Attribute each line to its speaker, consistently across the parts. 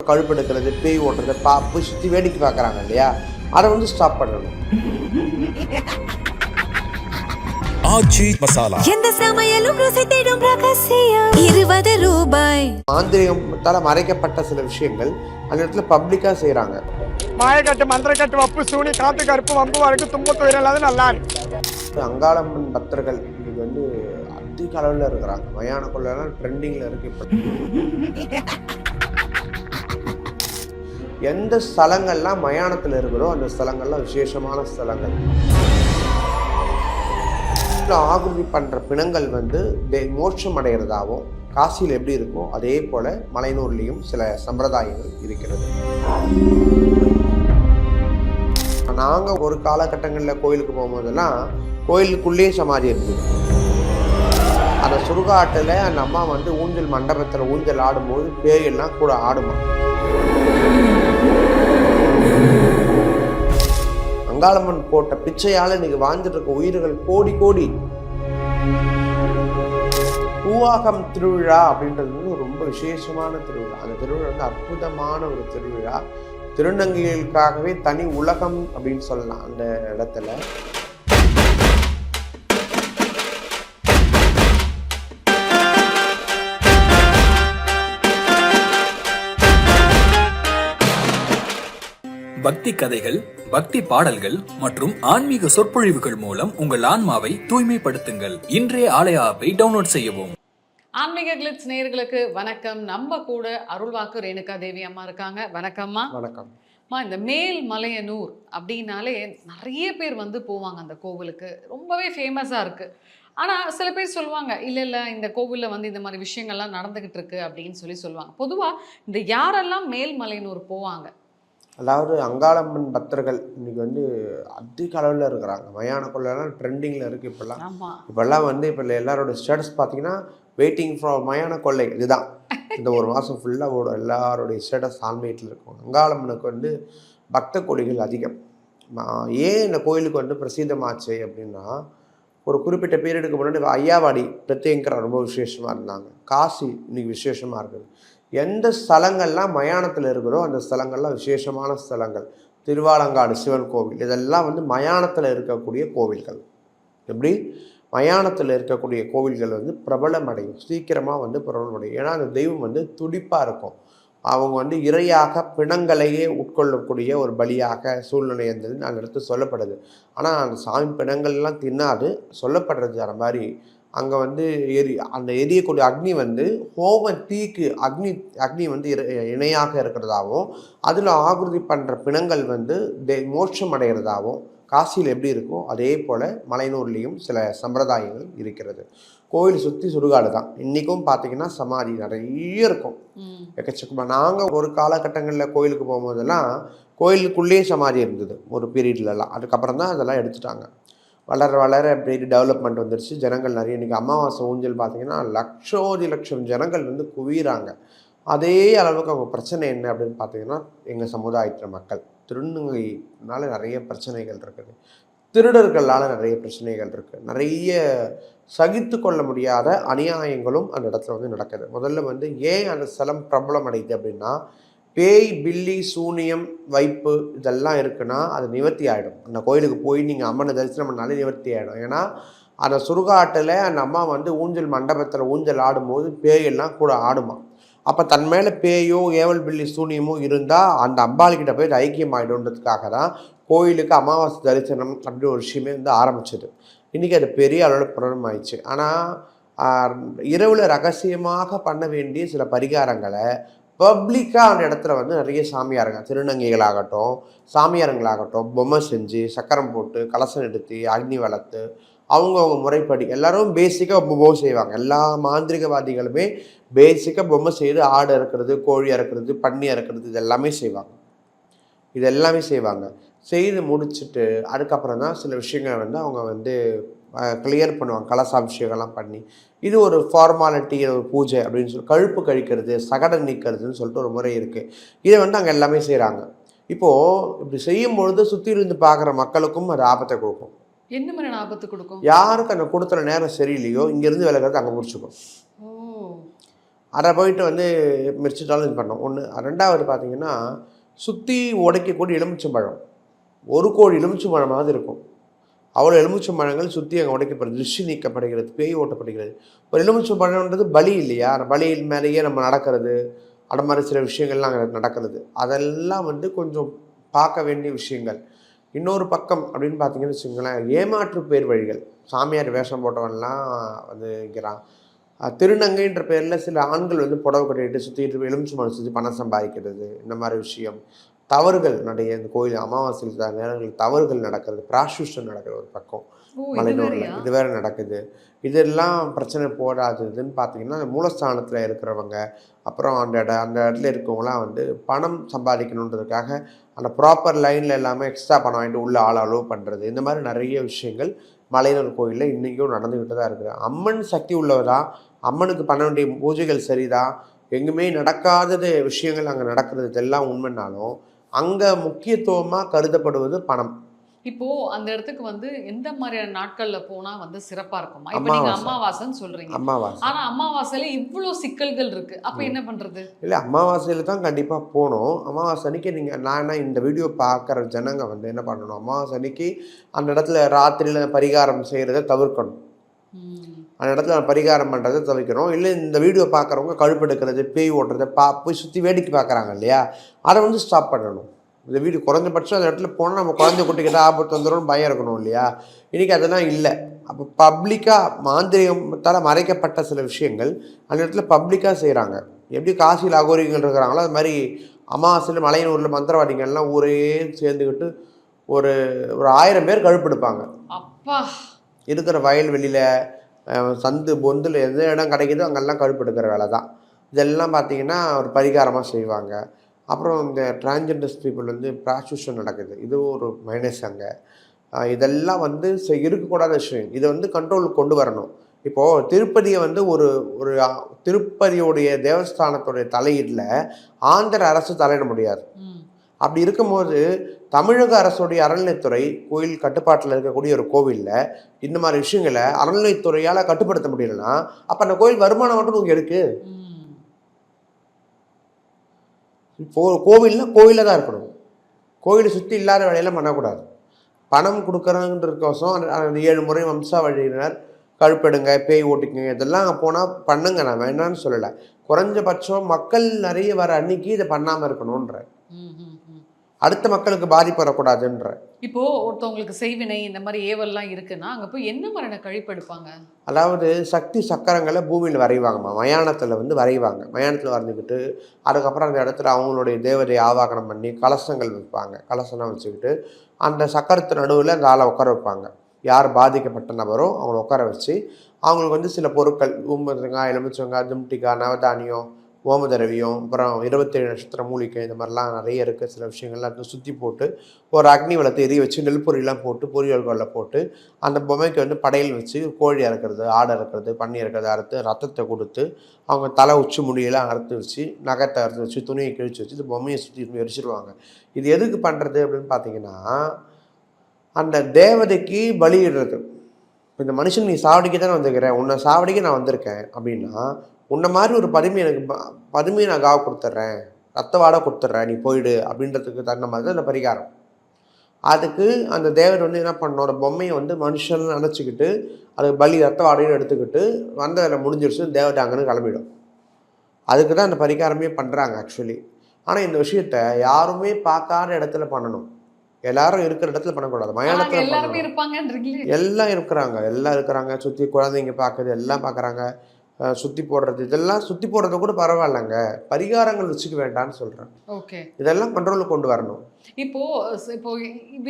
Speaker 1: கழுப்பெடுக்கிறது, பேய் ஓட்டுறது, போய் சுற்றி வேடிக்கை பார்க்குறாங்க இல்லையா, அதை வந்து ஸ்டாப் பண்ணணும்.
Speaker 2: ஆச்சி மசாலா
Speaker 3: எந்த சமையலும் ருசி தேடும் ரகசியம் 20 ரூபாய்.
Speaker 1: மாந்திரிகத்தால் மறைக்கப்பட்ட சில விஷயங்கள் அந்த இடத்துல பப்ளிக்காக செய்கிறாங்க.
Speaker 4: மாயக்கட்டு, மந்திரக்கட்டு, வப்பு, சூனி, காத்து, கருப்பு, வம்பு, வழக்கு, தும்ப, துயரம் இல்லாத நல்லா இருக்கு.
Speaker 1: அங்காளம்மன் பக்தர்கள் இன்னைக்கு வந்து அதிக அளவில் இருக்கிறாங்க. மயான கொள்ளைலாம் ட்ரெண்டிங்கில் இருக்கு. இப்போ எந்த ஸ்தலங்கள்லாம் மயானத்தில் இருக்கிறோ அந்த ஸ்தலங்கள்லாம் விசேஷமான ஸ்தலங்கள். ஆகுதி பண்ணுற பிணங்கள் வந்து மோட்சம் அடைகிறதாகவும் காசியில் எப்படி இருக்கோ அதே போல் மலையனூர்லேயும் சில சம்பிரதாயங்கள் இருக்கிறது. நாங்கள் ஒரு காலகட்டங்களில் கோயிலுக்கு போகும்போதெல்லாம் கோயிலுக்குள்ளேயே சமாதி இருக்குது. அந்த சுடுகாட்டில் அந்த அம்மா வந்து ஊஞ்சல் மண்டபத்தில் ஊஞ்சல் ஆடும்போது பேயெல்லாம் கூட ஆடுமா. அங்காளம்மன் போட்ட பிச்சையால் இன்னைக்கு வாழ்ந்துட்டு இருக்க உயிர்கள் கோடி கோடி. பூவாகம் திருவிழா அப்படின்றது வந்து ரொம்ப விசேஷமான திருவிழா. அந்த திருவிழா வந்து அற்புதமான ஒரு திருவிழா. திருநங்கைகளுக்காகவே தனி உலகம் அப்படின்னு சொல்லலாம். அந்த இடத்துல
Speaker 2: பக்தி கதைகள், பக்தி பாடல்கள் மற்றும் ஆன்மீக சொற்பொழிவுகள் மூலம் உங்கள் ஆன்மாவை தூய்மைப்படுத்துங்கள். இன்றைய ஆலய ஆப்பை டவுன்லோட் செய்யவும்.
Speaker 5: ஆன்மீக கிளிட்ஸ் நேயர்களுக்கு வணக்கம். நம்ம கூட அருள்வாக்கு ரேணுகா தேவி அம்மா இருக்காங்க. வணக்கம்மா.
Speaker 1: வணக்கம்.
Speaker 5: இந்த மேல் மலையனூர் அப்படின்னாலே நிறைய பேர் வந்து போவாங்க அந்த கோவிலுக்கு. ரொம்பவே ஃபேமஸாக இருக்குது. ஆனால் சில பேர் சொல்லுவாங்க, இல்லை இந்த கோவிலில் வந்து இந்த மாதிரி விஷயங்கள்லாம் நடந்துக்கிட்டு இருக்கு அப்படின்னு சொல்லுவாங்க. பொதுவாக இந்த யாரெல்லாம் மேல் மலையனூர் போவாங்க?
Speaker 1: அதாவது அங்காளம்மன் பக்தர்கள் இன்னைக்கு வந்து அதிக அளவில் இருக்கிறாங்க. மயான கொள்ளைலாம் ட்ரெண்டிங்கில் இருக்குது. இப்போல்லாம் வந்து இப்போ எல்லாரோட ஸ்டேட்டஸ் பார்த்தீங்கன்னா வெயிட்டிங் ஃபார் மயான கொள்ளை. இதுதான் இந்த ஒரு மாதம் ஃபுல்லாக ஓடும். எல்லாருடைய ஸ்டேட்டஸ் ஆன்மீகத்தில் இருக்கும். அங்காளம்மனுக்கு வந்து பக்த கோடிகள் அதிகம். ஏன் இந்த கோயிலுக்கு வந்து பிரசித்தமாச்சு அப்படின்னா, ஒரு குறிப்பிட்ட பீரியடுக்கு முன்னாடி ஐயாவாடி பிரத்யங்கரா ரொம்ப விசேஷமாக இருந்தாங்க. காசி இன்னைக்கு விசேஷமாக இருக்குது. எந்த ஸ்தலங்கள்லாம் மயானத்தில் இருக்கிறோ அந்த ஸ்தலங்கள்லாம் விசேஷமான ஸ்தலங்கள். திருவாலங்காடு சிவன் கோவில் இதெல்லாம் வந்து மயானத்தில் இருக்கக்கூடிய கோவில்கள். எப்படி மயானத்தில் இருக்கக்கூடிய கோவில்கள் வந்து பிரபலமடையும், சீக்கிரமாக வந்து பிரபலமடையும். ஏன்னா அந்த தெய்வம் வந்து துடிப்பாக இருக்கும். அவங்க வந்து இறையாக பிணங்களையே உட்கொள்ளக்கூடிய ஒரு பலியாக சூழ்நிலை இருந்தது அந்த இடத்துல சொல்லப்படுது. ஆனால் அந்த சாமி பிணங்கள்லாம் தின்னாது சொல்லப்படுறது அந்த மாதிரி. அங்கே வந்து அந்த எரியக்கூடிய அக்னி வந்து ஹோம தீக்கு அக்னி வந்து இணையாக இருக்கிறதாகவும் அதில் ஆகுதி பண்ணுற பிணங்கள் வந்து மோட்சம் அடைகிறதாகவும் காசியில் எப்படி இருக்கோ அதே போல் மலையனூர்லேயும் சில சம்பிரதாயங்கள் இருக்கிறது. கோயில் சுற்றி சுடுகாடு தான். இன்றைக்கும் பார்த்திங்கன்னா சமாதி நிறைய இருக்கும், எக்கச்சக்கமாக. நாங்கள் ஒரு காலகட்டங்களில் கோயிலுக்கு போகும்போதெல்லாம் கோயிலுக்குள்ளேயே சமாதி இருந்தது ஒரு பீரியட்லலாம். அதுக்கப்புறம் தான் அதெல்லாம் எடுத்துட்டாங்க. வளர வளர அப்படி டெவலப்மெண்ட் வந்துருச்சு. ஜனங்கள் நிறைய இன்றைக்கி அமாவாசை ஊஞ்சல் பார்த்திங்கன்னா லட்சம் ஜனங்கள் வந்து குவிகிறாங்க. அதே அளவுக்கு அவங்க பிரச்சனை என்ன அப்படின்னு பார்த்திங்கன்னா, எங்கள் சமுதாயத்தில் மக்கள் திருநங்கைனால நிறைய பிரச்சனைகள் இருக்குது, திருடர்களால் நிறைய பிரச்சனைகள் இருக்குது, நிறைய சகித்து கொள்ள முடியாத அநியாயங்களும் அந்த இடத்துல வந்து நடக்குது. முதல்ல வந்து ஏன் அந்த ஸ்தலம் பிரபலம் அடையுது அப்படின்னா, பேய், பில்லி, சூனியம், வைப்பு இதெல்லாம் இருக்குன்னா அது நிவர்த்தி ஆகிடும். அந்த கோயிலுக்கு போய் நீங்கள் அம்மனை தரிசனம் பண்ணாலே நிவர்த்தி ஆகிடும். ஏன்னா அந்த சுடுகாட்டில் அந்த அம்மா வந்து ஊஞ்சல் மண்டபத்தில் ஊஞ்சல் ஆடும்போது பேயெல்லாம் கூட ஆடுமா. அப்போ தன் மேலே பேயோ ஏவல் பில்லி சூனியமோ இருந்தால் அந்த அம்பாளிக்கிட்ட போய் ஐக்கியம் ஆகிடுன்றதுக்காக தான் கோயிலுக்கு அமாவாசை தரிசனம் அப்படின்னு ஒரு விஷயமே வந்து ஆரம்பிச்சது. இன்றைக்கி அது பெரிய அளவில் பிரபலம் ஆயிடுச்சு. ஆனால் இரவில் ரகசியமாக பண்ண வேண்டிய சில பரிகாரங்களை பப்ளிக்காக அந்த இடத்துல வந்து நிறைய சாமியாருங்க, திருநங்கைகளாகட்டும் சாமியாருங்களாகட்டும் பொம்மை செஞ்சு சக்கரம் போட்டு கலசம் எடுத்து அக்னி வளர்த்து அவங்கவுங்க முறைப்படி எல்லாரும் பேசிக்காக பொம்மை செய்வாங்க. எல்லா மாந்திரிகவாதிகளுமே பேசிக்காக பொம்மை செய்து ஆடு இறக்குறது, கோழி இறக்குறது, பன்னி இறக்குறது இது எல்லாமே செய்வாங்க. செய்து முடிச்சுட்டு அதுக்கப்புறம் தான் சில விஷயங்களை வந்து அவங்க வந்து கிளியர் பண்ணுவாங்க. கலசாபிஷேகம்லாம் பண்ணி இது ஒரு ஃபார்மாலிட்டி, ஒரு பூஜை அப்படின்னு சொல்லி கழுப்பு கழிக்கிறது, சகடம் நீக்கிறதுன்னு சொல்லிட்டு ஒரு முறை இருக்குது. இதை வந்து அங்கே எல்லாமே செய்கிறாங்க. இப்போது இப்படி செய்யும்பொழுது சுற்றி இருந்து பார்க்குற மக்களுக்கும் அது ஆபத்தை கொடுக்கும்.
Speaker 5: என்ன மாதிரி ஆபத்து கொடுக்கும்?
Speaker 1: யாருக்கு அந்த கொடுத்துற நேரம் சரியில்லையோ இங்கேருந்து விலகிறது அங்கே முடிச்சுக்கும். அதை போயிட்டு வந்து மிரிச்சிட்டாலும் இது பண்ணோம் ஒன்று. ரெண்டாவது பார்த்தீங்கன்னா சுற்றி உடைக்கக்கூடிய எலுமிச்சம்பழம், 1 கோடி எலுமிச்சம்பழமாவது இருக்கும். அவ்வளோ எலுமிச்சம்பழங்கள் சுற்றி அங்கே உடைக்கப்படுது, திருஷ்டி நீக்கப்படுகிறது, பேய் ஓட்டப்படுகிறது. ஒரு எலுமிச்சம்பழம்ன்றது பலி இல்லையா, அந்த பலியின் மேலேயே நம்ம நடக்கிறது, அந்த மாதிரி சில விஷயங்கள்லாம் அங்கே நடக்கிறது. அதெல்லாம் வந்து கொஞ்சம் பார்க்க வேண்டிய விஷயங்கள். இன்னொரு பக்கம் அப்படின்னு பார்த்தீங்கன்னு வச்சுக்கோங்களேன், ஏமாற்று பேர் வழிகள். சாமியார் வேஷம் போட்டவன்லாம் வந்து இருக்கிறான். திருநங்கைன்ற பேரில் சில ஆண்கள் வந்து புடவை கட்டிட்டு சுற்றிட்டு எலுமிச்சம்பழம் சுற்றி பணம் சம்பாதிக்கிறது, இந்த மாதிரி விஷயம். தவறுகள் நிறைய இந்த கோயில் அமாவாசையில் நேரங்களில் தவறுகள் நடக்கிறது, ப்ராஸ்டியூஷன் நடக்கிறது ஒரு பக்கம் மலைநூரில், இது வேறு நடக்குது. இதெல்லாம் பிரச்சனை போடாததுன்னு பார்த்தீங்கன்னா அந்த மூலஸ்தானத்தில் இருக்கிறவங்க, அப்புறம் அந்த இடத்துல இருக்கவங்களாம் வந்து பணம் சம்பாதிக்கணுன்றதுக்காக அந்த ப்ராப்பர் லைனில் எல்லாமே எக்ஸ்ட்ரா பணம் வாங்கிட்டு உள்ள அலோவ் பண்ணுறது, இந்த மாதிரி நிறைய விஷயங்கள் மலையனூர் கோயிலில் இன்றைக்கும் நடந்துக்கிட்டு தான் இருக்குது. அம்மன் சக்தி உள்ளவதா, அம்மனுக்கு பண்ண வேண்டிய பூஜைகள் சரிதான், எங்குமே நடக்காதது விஷயங்கள் அங்கே நடக்கிறது இதெல்லாம் உண்மைனாலும் அங்கே முக்கியத்துவமாக கருதப்படுவது பணம்.
Speaker 5: இப்போ அந்த இடத்துக்கு வந்து எந்த மாதிரியான நாட்கள்ல போனா வந்து சிறப்பா இருக்குமா? இப்போ நீங்க அமாவாசைன்னு சொல்றீங்க.
Speaker 1: அமாவாசை.
Speaker 5: ஆனா அமாவாசையில இவ்வளோ சிக்கல்கள் இருக்கு, அப்ப என்ன பண்றது?
Speaker 1: இல்லை, அமாவாசையில் தான் கண்டிப்பாக போகணும். அமாவாசை அன்னைக்கு நீங்கள் நான் இந்த வீடியோ பார்க்குற ஜனங்க வந்து என்ன பண்ணணும், அமாவாசை அன்னைக்கு அந்த இடத்துல ராத்திரியில் பரிகாரம் செய்கிறத தவிர்க்கணும். அந்த இடத்துல பரிகாரம் பண்ணுறதை தவிர்க்கணும். இல்லை இந்த வீடியோ பார்க்குறவங்க கழுப்பெடுக்கிறது, பேய் ஓட்டுறதை போய் சுற்றி வேடிக்கை பார்க்குறாங்க இல்லையா, அதை வந்து ஸ்டாப் பண்ணணும். இந்த வீடு குறைஞ்சபட்சம் அந்த இடத்துல போனால் நம்ம குழந்தை குட்டிக்கிட்ட ஆபத்து வந்துடும் பயம் இருக்கணும் இல்லையா. இன்றைக்கி அதெல்லாம் இல்லை. அப்போ பப்ளிக்காக மாந்திரிகத்தால் மறைக்கப்பட்ட சில விஷயங்கள் அந்த இடத்துல பப்ளிக்காக செய்கிறாங்க. எப்படி காசியில் அகோரிகள் இருக்கிறாங்களோ அது மாதிரி அமாவாசையில் மலையனூரில் மந்திரவாதிகள்லாம் ஊரே சேர்ந்துக்கிட்டு ஒரு 1000 பேர் கழுப்பெடுப்பாங்க.
Speaker 5: அப்பா,
Speaker 1: இருக்கிற வயல்வெளியில் சந்து பொந்தில் எந்த இடம் கிடைக்குதோ அங்கெல்லாம் கழுப்பெடுக்கிற வேலை தான். இதெல்லாம் பார்த்திங்கன்னா ஒரு பரிகாரமாக செய்வாங்க. அப்புறம் இந்த டிரான்ஜெண்டர்ஸ் பீப்புள் வந்து ப்ராஸ்டியூஷன் நடக்குது, இது ஒரு மைனஸ் அங்கே. இதெல்லாம் வந்து இருக்கக்கூடாத விஷயம். இதை வந்து கண்ட்ரோலுக்கு கொண்டு வரணும். இப்போது திருப்பதியை வந்து ஒரு திருப்பதியோடைய தேவஸ்தானத்துடைய தலையீட்டில் ஆந்திர அரசு தலையிட முடியாது. அப்படி இருக்கும்போது தமிழக அரசுடைய அறநிலைத்துறை கோயில் கட்டுப்பாட்டில் இருக்கக்கூடிய ஒரு கோவிலில் இந்த மாதிரி விஷயங்களை அறநிலைத்துறையால் கட்டுப்படுத்த முடியலன்னா அப்போ அந்த கோயில் வருமானம் மட்டும் உங்களுக்கு எடுக்கு. கோவில்னால் கோவிலில் தான் இருக்கணும். கோவிலை சுற்றி இல்லாத வேலையெல்லாம் பண்ணக்கூடாது. பணம் கொடுக்குறதுக்கோசம் அந்த 7 முறை வம்சாவழியினர் கழுப்பெடுங்க, பேய் ஓட்டிக்குங்க, இதெல்லாம் போனால் பண்ணுங்க, நான் வேணான்னு சொல்லலை. குறைஞ்சபட்சம் மக்கள் நிறைய வர அன்னைக்கு இதை பண்ணாமல் இருக்கணுன்ற, அடுத்த மக்களுக்கு பாதிப்பு வரக்கூடாதுன்ற.
Speaker 5: இப்போ ஒருத்தவங்களுக்கு செய்வினை இந்த மாதிரி ஏவல்லாம் இருக்குன்னா அங்கே போய் என்ன மாதிரியான கழிப்பெடுப்பாங்க?
Speaker 1: அதாவது சக்தி சக்கரங்களை பூமியில் வரைவாங்கம்மா, மயானத்தில் வந்து வரைவாங்க. மயானத்தில் வரைஞ்சிக்கிட்டு அதுக்கப்புறம் அந்த இடத்துல அவங்களுடைய தேவதையை ஆவாகனம் பண்ணி கலசங்கள் வைப்பாங்க. கலசம்லாம் வச்சுக்கிட்டு அந்த சக்கரத்து நடுவில் அந்த ஆளை உட்கார வைப்பாங்க. யார் பாதிக்கப்பட்ட நபரோ அவங்கள உட்கார வச்சு அவங்களுக்கு வந்து சில பொருட்கள், ஊம்பதங்காய், எலுமிச்சங்காய், தும்டிக்காய், நவதானியம், ஓமதரவியம், அப்புறம் 27 நட்சத்திர மூலிகை, இந்த மாதிரிலாம் நிறைய இருக்குது. சில விஷயங்கள்லாம் சுற்றி போட்டு ஒரு அக்னி வளத்தை எரிய வச்சு நெல் பொரியெல்லாம் போட்டு பொரியல்களில் போட்டு அந்த பொம்மைக்கு வந்து படையல் வச்சு கோழி அறுக்கிறது, ஆடு அறுக்கிறது, பன்னி அறுக்கிறது அறுத்து ரத்தத்தை கொடுத்து அவங்க தலை உச்சி முடியெல்லாம் அறுத்து வச்சு நகத்தை அறுத்து வச்சு துணியை கிழிச்சு வச்சு இந்த பொம்மையை சுற்றி எரிச்சிடுவாங்க. இது எதுக்கு பண்ணுறது அப்படின்னு பார்த்தீங்கன்னா அந்த தேவதைக்கு பலியிடுறது. இப்போ இந்த மனுஷன் நீ சாவடிக்க தானே வந்துக்கிறேன், உன்னை சாவடிக்க நான் வந்திருக்கேன் அப்படின்னா உன்னை மாதிரி ஒரு பதுமையை நான் காவ கொடுத்துட்றேன், ரத்த வாடை கொடுத்துட்றேன், நீ போயிடு அப்படின்றதுக்கு தகுந்த மாதிரி தான் அந்த பரிகாரம். அதுக்கு அந்த தேவர் வந்து என்ன பண்ணோம், ஒரு பொம்மையை வந்து மனுஷன் நினச்சிக்கிட்டு அது பலி ரத்த வாடையும் எடுத்துக்கிட்டு வந்த வேலை முடிஞ்சிருச்சு, தேவதை அங்கன்னு கிளம்பிடும். அதுக்கு தான் அந்த பரிகாரமே பண்ணுறாங்க ஆக்சுவலி. ஆனால் இந்த விஷயத்த யாருமே பார்க்காத இடத்துல பண்ணணும், எல்லாரும் இருக்கிற இடத்துல பண்ணக்கூடாது. மயானத்தில் எல்லாம் இருக்கிறாங்க, சுற்றி குழந்தைங்க பார்க்குறது எல்லாம் பார்க்குறாங்க, சுற்றி போடுறது, இதெல்லாம் சுற்றி போடுறத கூட பரவாயில்லைங்க, பரிகாரங்கள் வச்சுக்க வேண்டாம்னு சொல்கிறேன்.
Speaker 5: ஓகே,
Speaker 1: இதெல்லாம் கண்ட்ரோலுக்கு கொண்டு வரணும்.
Speaker 5: இப்போ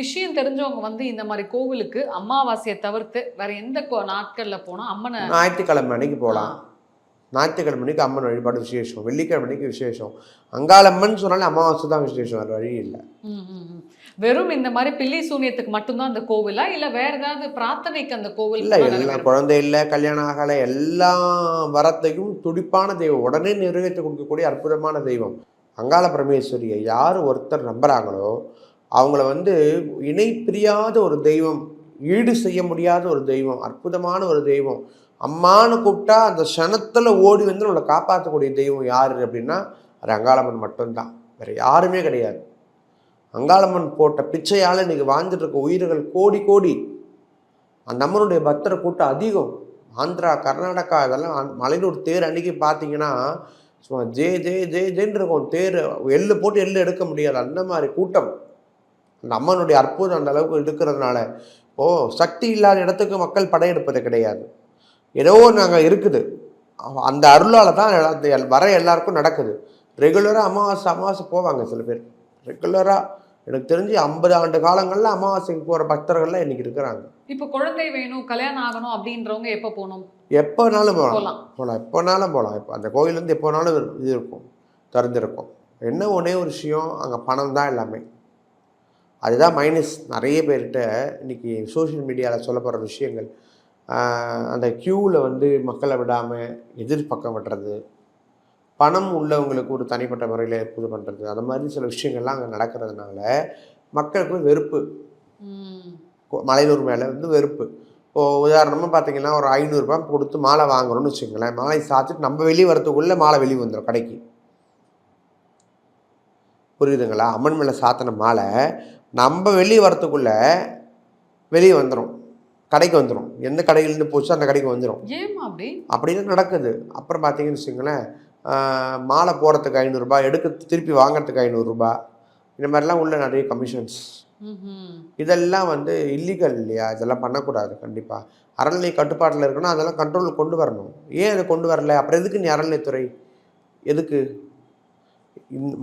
Speaker 5: விஷயம் தெரிஞ்சவங்க வந்து இந்த மாதிரி கோவிலுக்கு அமாவாசையை தவிர்த்து வேற எந்த நாட்களில் போனால் அம்மனை
Speaker 1: ஞாயிற்றுக்கிழமை அன்னைக்கு போகலாம். ஞாயிற்றுக்கிழமை அன்னைக்கு அம்மன் வழிபாடு விசேஷம், வெள்ளிக்கிழமை அன்னைக்கு விசேஷம். அங்காளம்மன் சொன்னாலே அமாவாசை தான் விசேஷம், வேறு வழி இல்லை.
Speaker 5: வெறும் இந்த மாதிரி பில்லி சூனியத்துக்கு மட்டும்தான் அந்த கோவிலா இல்லை வேற ஏதாவது பிரார்த்தனைக்கு அந்த கோவில்?
Speaker 1: இல்லை, எல்லாம் குழந்தை இல்லை, கல்யாணம் ஆகலை, எல்லா வரத்தையும் துடிப்பான தெய்வம், உடனே நிறைவேற்றி கொடுக்கக்கூடிய அற்புதமான தெய்வம் அங்காள பரமேஸ்வரியை யார் ஒருத்தர் நம்புகிறாங்களோ அவங்கள வந்து இணை பிரியாத ஒரு தெய்வம், ஈடு செய்ய முடியாத ஒரு தெய்வம், அற்புதமான ஒரு தெய்வம். அம்மானு கூப்பிட்டா அந்த க்ஷணத்தில் ஓடி வந்து நம்மளை காப்பாற்றக்கூடிய தெய்வம் யார் அப்படின்னா அது அங்காளம்மன் மட்டும்தான், வேறு யாருமே கிடையாது. அங்காளம்மன் போட்ட பிச்சையால் இன்றைக்கி வாழ்ந்துட்டு இருக்க உயிர்கள் கோடி கோடி. அந்த அம்மனுடைய பக்தரை கூட்டம் அதிகம். ஆந்திரா, கர்நாடகா இதெல்லாம் மலையனூர் தேர் அன்றைக்கி பார்த்தீங்கன்னா சும்மா ஜேன்னு இருக்கும். தேர் எள்ளு போட்டு எள்ளு எடுக்க முடியாது, அந்த மாதிரி கூட்டம். அந்த அம்மனுடைய அற்புதம் அந்த அளவுக்கு இருக்கிறதுனால சக்தி இல்லாத இடத்துக்கு மக்கள் படையெடுப்பது கிடையாது. ஏதோ நாங்கள் இருக்குது, அந்த அருளால் தான் வர எல்லாருக்கும் நடக்குது. ரெகுலராக அமாவாசை போவாங்க சில பேர். ரெகுலராக எனக்கு தெரிஞ்சு 50 ஆண்டு காலங்களில் அமாவாசைக்கு போகிற பக்தர்கள்லாம் இன்றைக்கி இருக்கிறாங்க.
Speaker 5: இப்போ குழந்தை வேணும், கல்யாணம் ஆகணும் அப்படின்றவங்க எப்போ போகணும்?
Speaker 1: எப்போனாலும் போகலாம். எப்போனாலும் போகலாம். இப்போ அந்த கோயிலேருந்து எப்போனாலும் இது இருக்கும், திறந்துருக்கும். என்ன ஒன்றே ஒரு விஷயம், அங்கே பணம் தான் எல்லாமே. அதுதான் மைனஸ் நிறைய பேர்கிட்ட இன்றைக்கி சோஷியல் மீடியாவில் சொல்லப்படுற விஷயங்கள். அந்த க்யூவில் வந்து மக்களை விடாமல் எதிர்பக்கம் விடுறது, பணம் உள்ளவங்களுக்கு ஒரு தனிப்பட்ட முறையில் இது பண்ணுறது, அந்த மாதிரி சில விஷயங்கள்லாம் அங்கே நடக்கிறதுனால மக்களுக்கு வெறுப்பு, மலையனூர் மேலே வந்து வெறுப்பு. இப்போது உதாரணமாக பார்த்தீங்கன்னா ஒரு 500 ரூபாய் கொடுத்து மாலை வாங்குறோம்னு வச்சுக்கோங்களேன். மாலை சாத்திட்டு நம்ம வெளியே வரத்துக்குள்ளே மாலை வெளியே வந்துடும் கடைக்கு. புரியுதுங்களா? அம்மன் மேலே சாத்தின மாலை நம்ம வெளியே வரத்துக்குள்ளே வெளியே வந்துடும், கடைக்கு வந்துடும். எந்த கடையிலேருந்து போச்சோ அந்த கடைக்கு வந்துடும்.
Speaker 5: ஏமா
Speaker 1: அப்படின்னு நடக்குது. அப்புறம் பார்த்தீங்கன்னு வச்சுக்கோங்களேன், மாலை போகிறதுக்கு 500 ரூபாய், திருப்பி வாங்கிறதுக்கு 500 ரூபாய், இந்த மாதிரிலாம் உள்ள நிறைய கமிஷன்ஸ். இதெல்லாம் வந்து இல்லீகல் இல்லையா? இதெல்லாம் பண்ணக்கூடாது. கண்டிப்பாக அறநிலை கட்டுப்பாட்டில் இருக்குன்னா அதெல்லாம் கண்ட்ரோலில் கொண்டு வரணும். ஏன் அதை கொண்டு வரல? அப்புறம் எதுக்கு நீ அறநிலைத்துறை? எதுக்கு?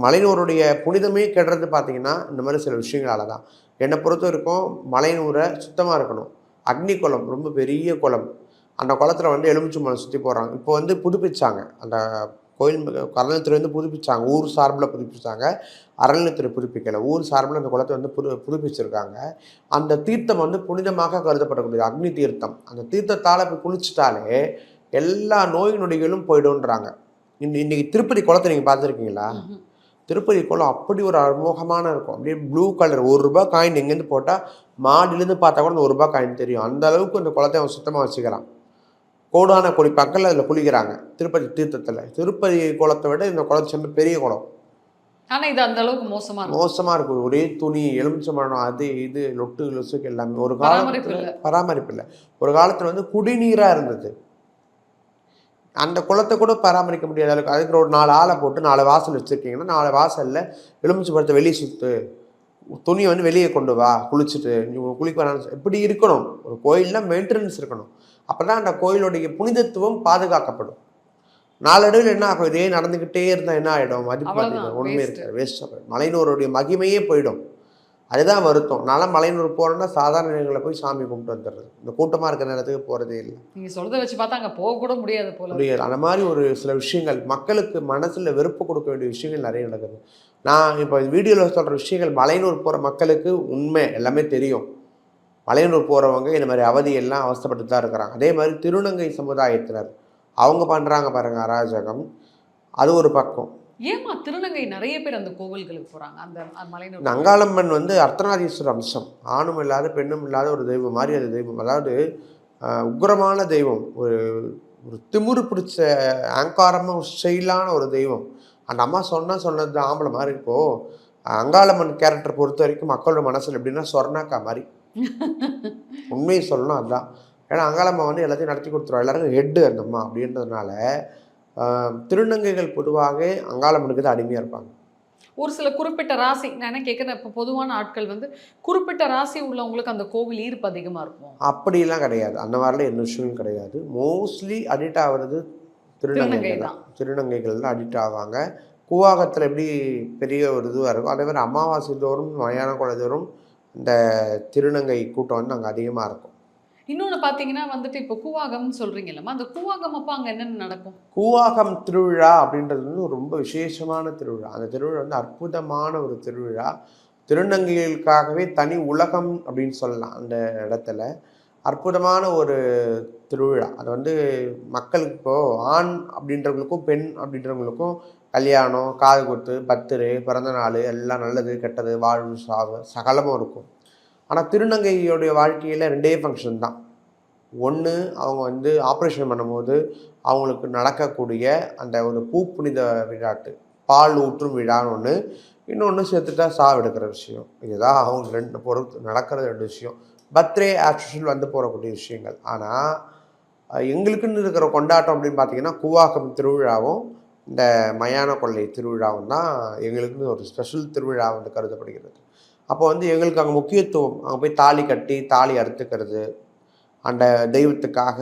Speaker 1: மலையனூருடைய புனிதமே கெடுறது பார்த்தீங்கன்னா இந்த மாதிரி சில விஷயங்களால தான். என்னை பொறுத்த வரைக்கும் மலையனூரை சுத்தமாக இருக்கணும். அக்னி குளம் ரொம்ப பெரிய குளம், அந்த குளத்தில் வந்து எலுமிச்சை மலை சுற்றி போடுறாங்க. இப்போ வந்து புதுப்பிச்சாங்க, அந்த கோயில் அறநிலைத்துறை வந்து புதுப்பிச்சாங்க. ஊர் சார்பில் புதுப்பிச்சாங்க, அறநிலைத்துறை புதுப்பிக்கலை. ஊர் சார்பில் அந்த குளத்தை வந்து புதுப்பிச்சிருக்காங்க. அந்த தீர்த்தம் வந்து புனிதமாக கருதப்படக்கூடியது, அக்னி தீர்த்தம். அந்த தீர்த்தத்தால் இப்போ குளிச்சுட்டாலே எல்லா நோய் நொடிகளும் போய்டுன்றாங்க. இன்றைக்கி திருப்பதி குளத்தை நீங்கள் பார்த்துருக்கீங்களா? திருப்பதி குளம் அப்படி ஒரு அமோகமான இருக்கும். அப்படியே ப்ளூ கலர் 1 ரூபாய் காயின் எங்கேருந்து போட்டால் மாடிலேருந்து பார்த்தா கூட 1 ரூபாய் காயின் தெரியும். அந்த அளவுக்கு அந்த குளத்தை அவன் சுத்தமாக வச்சுக்கிறான். கோடான மக்கள் அதில் குளிக்கிறாங்க திருப்பதி தீர்த்தத்தில். திருப்பதி குளத்தை விட இந்த குளம் சின்ன பெரிய குளம்.
Speaker 5: ஆனால் இது அந்த அளவுக்கு மோசமாக
Speaker 1: இருக்கும். ஒரே துணி, எலுமிச்சம்பழம், அது இது லொட்டு லொசுக்கு எல்லாமே. ஒரு காலத்தில் பராமரிப்பு இல்லை. ஒரு காலத்தில் வந்து குடிநீராக இருந்தது. அந்த குளத்தை கூட பராமரிக்க முடியாத அளவுக்கு. அதுக்கு ஒரு 4 ஆளை போட்டு 4 வாசல் வச்சுருக்கீங்கன்னா 4 வாசலில் எலுமிச்சம்பழத்தை வெளியே சுற்று, துணியை வந்து வெளியே கொண்டு வா, குளிச்சுட்டு நீ குளிக்க வேணாம். எப்படி இருக்கணும்? ஒரு கோயிலில் மெயின்டெனன்ஸ் இருக்கணும். அப்போ தான் அந்த கோயிலுடைய புனிதத்துவம் பாதுகாக்கப்படும். நாளடைவில் என்ன ஆகும்? இதே நடந்துக்கிட்டே இருந்தால் என்ன ஆகிடும்? மதிப்பு ஒன்றுமே இருக்காது, வேஸ்ட்டாக போயிடும். மலையனூருடைய மகிமையே போயிடும். அதுதான் வருத்தம். நான்லாம் மலையனூர் போகிறேன்னா சாதாரண இடங்களில் போய் சாமி கும்பிட்டு வந்துடுறது. இந்த கூட்டமாக இருக்கிற நேரத்துக்கு போகிறதே இல்லை.
Speaker 5: நீங்கள் சொல்கிறத வச்சு பார்த்தா அங்கே போக கூட முடியாது
Speaker 1: முடியாது. அந்த மாதிரி ஒரு சில விஷயங்கள் மக்களுக்கு மனசில் வெறுப்பு கொடுக்க வேண்டிய விஷயங்கள் நிறைய நடக்குது. நான் இப்போ வீடியோவில் சொல்கிற விஷயங்கள் மலையனூர் போகிற மக்களுக்கு உண்மை எல்லாமே தெரியும். மலையனூர் போகிறவங்க இந்த மாதிரி அவதியெல்லாம் அவஸ்தைப்பட்டு தான் இருக்கிறாங்க. அதே மாதிரி திருநங்கை சமுதாயத்தினர் அவங்க பண்ணுறாங்க பாருங்கள் அராஜகம். அது ஒரு பக்கம்.
Speaker 5: ஏமா திருநங்கை நிறைய பேர் அந்த கோவில்களுக்கு போகிறாங்க? அந்த மலையனூர்
Speaker 1: அங்காளம்மன் வந்து அர்த்தநாதீஸ்வரர் அம்சம். ஆணும் இல்லாத பெண்ணும் இல்லாத ஒரு தெய்வம் மாதிரி அது தெய்வம். அதாவது உக்ரமான தெய்வம், ஒரு திமுரு பிடிச்ச ஆங்காரமாக ஸ்டைலான ஒரு தெய்வம். அந்த அம்மா சொன்னது ஆம்பளை மாதிரி. இப்போது அங்காளம்மன் கேரக்டர் பொறுத்த வரைக்கும் மக்களோட மனசில் எப்படின்னா சொர்ணாக்கா மாதிரி. உண்மையை சொல்லணும் அதுதான். ஏன்னா அங்காளம்மா வந்து எல்லாத்தையும் நடத்தி கொடுத்துருவா, எல்லாருக்கும் ஹெட்டு அந்த அம்மா அப்படின்றதுனால திருநங்கைகள் பொதுவாக அங்காளம்மனுக்கு தான் அடிமையாக இருப்பாங்க.
Speaker 5: ஒரு சில குறிப்பிட்ட ராசி, நான் என்ன கேட்குறேன், இப்போ பொதுவான ஆட்கள் வந்து குறிப்பிட்ட ராசி உள்ளவங்களுக்கு அந்த கோவில் ஈர்ப்பு அதிகமாக இருக்கும்.
Speaker 1: அப்படிலாம் கிடையாது, அந்த மாதிரிலாம் என்ன விஷயமும் கிடையாது. மோஸ்ட்லி அடிக்ட் ஆகிறது திருநங்கைகள் தான். திருநங்கைகள் தான் அடிக்ட் ஆவாங்க. கூவாகத்தில் எப்படி பெரிய ஒரு இதுவாக இருக்கும், அதே மாதிரி அமாவாசை தோறும் மயான குலை தோறும் இந்த திருநங்கை கூட்டம் வந்து அங்கே அதிகமாக இருக்கும்.
Speaker 5: இன்னொன்று பார்த்தீங்கன்னா வந்துட்டு இப்போ கூவாகம்னு சொல்கிறீங்கல்லம்மா, அந்த கூவாகம் அப்போ அங்கே என்னென்ன நடக்கும்?
Speaker 1: கூவாகம் திருவிழா அப்படின்றது வந்து ரொம்ப விசேஷமான திருவிழா. அந்த திருவிழா வந்து அற்புதமான ஒரு திருவிழா. திருநங்கைகளுக்காகவே தனி உலகம் அப்படின்னு சொல்லலாம். அந்த இடத்துல அற்புதமான ஒரு திருவிழா. அது வந்து மக்களுக்கு இப்போது ஆண் அப்படின்றவங்களுக்கும் பெண் அப்படின்றவங்களுக்கும் கல்யாணம், காது குத்து, பர்த்டே, பிறந்த நாள் எல்லாம் நல்லது கெட்டது, வாழ்வு சாவு சகலமும் இருக்கும். ஆனால் திருநங்கையோடைய வாழ்க்கையில் 2 ஃபங்க்ஷன் தான். ஒன்று அவங்க வந்து ஆப்ரேஷன் பண்ணும்போது அவங்களுக்கு நடக்கக்கூடிய அந்த ஒரு பூப்புனித விழாட்டு, பால் ஊற்றும் விழான்னு ஒன்று, இன்னொன்று சேர்த்துட்டா சாவு எடுக்கிற விஷயம். இதுதான் அவங்க ரெண்டு பொறுத்து நடக்கிறது 2 விஷயம். பர்த்டே ஆக்சுவல் வந்து போகக்கூடிய விஷயங்கள். ஆனால் எங்களுக்குன்னு இருக்கிற கொண்டாட்டம் அப்படின்னு பார்த்தீங்கன்னா கூவாகம் திருவிழாவும் இந்த மயான கொள்ளை திருவிழாவும் தான் எங்களுக்குன்னு ஒரு ஸ்பெஷல் திருவிழா வந்து கருதப்படுகிறது. அப்போ வந்து எங்களுக்கு அங்கே முக்கியத்துவம், அங்கே போய் தாலி கட்டி தாலி அறுத்துக்கிறது, அந்த தெய்வத்துக்காக